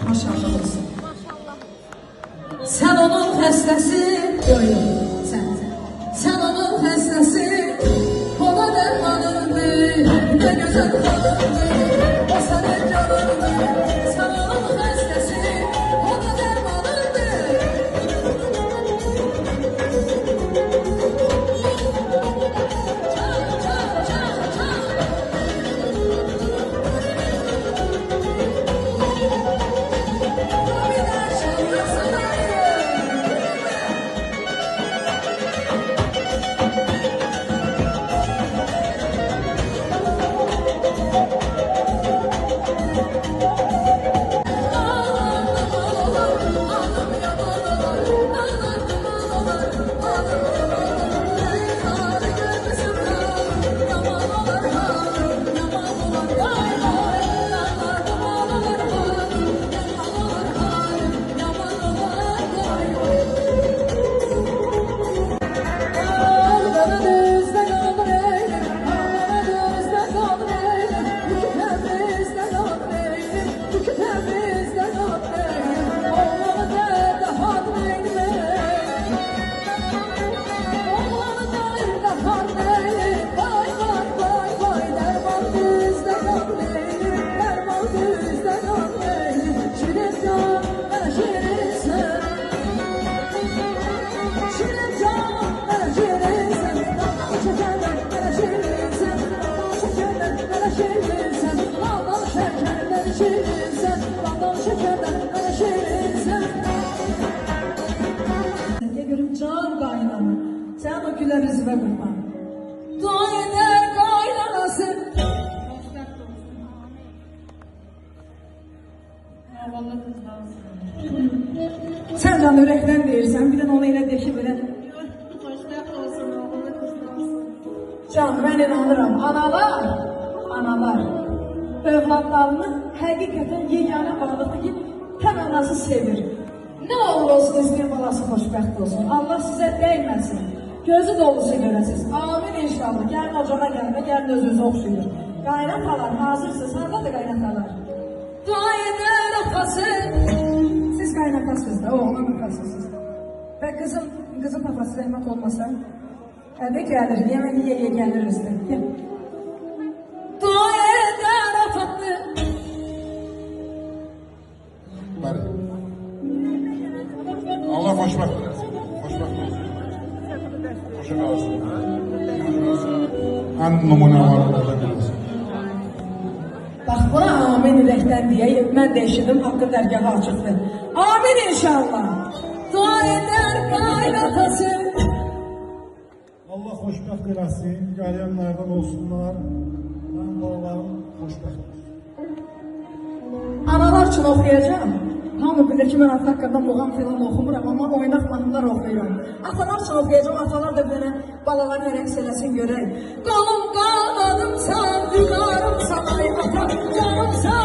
Maşallah olsun. Sen onun xəstəsi, sen onun xəstəsi, o da dərmanındır, ne gözəl kadındır, o sənin canındır. Sen onun xəstəsi, o da dərmanındır. Can qaynanı, sən o gülər üzvə qurban. Dua edər qaynanası. Sən can ürəkdən deyirsən, bir də onu elə deyir ki, belə. Can, mən inanıram, analar, övladlarını həqiqətən yeganə varlıqdır ki, tən anası sevir. Ne olur olsun istəyir balası xoşbəxt olsun. Allah sizə değməsin. Gözü dolusu görəsiniz. Amin inşallah. Gəlin ocağa gəlmə, gəlin özünüzü oxşuyur. Qaynatalar, hazırsınız. Haradadır qaynatalar? Dua edər atası. Siz qaynatasınız da, oğlan atasısınız. Və qızın papası rəhmət olmasa, əldə gəlir, yemək yeyə gəlir üstə. Dua edər atası. Allah xoşbəxt eləsin. Xoşbəxt olsun. Xoşa qalsın. Ən nümunə varlıqlarda biləsin. Bax, buna amin ürəkdən deyək. Mən də eşidim, haqqı dərgahı açıqdır. Amin inşallah. Dua edər qaynatası. Allah xoşbəxt eləsin. Gələnlərdən olsunlar. Mən balalarım xoşbəxt olsun. Analar üçün oxuyacağım. Hamı bilir ki, mən ata haqqında muğam filan oxumuram, amma oynaq mahnılar oxuyuram. Atalar üçün oxuyacağım, atalar da belə balaları rəqs eləsin görək. Qalım qanadımsan, vüqarımsan, ay ata, canımsan.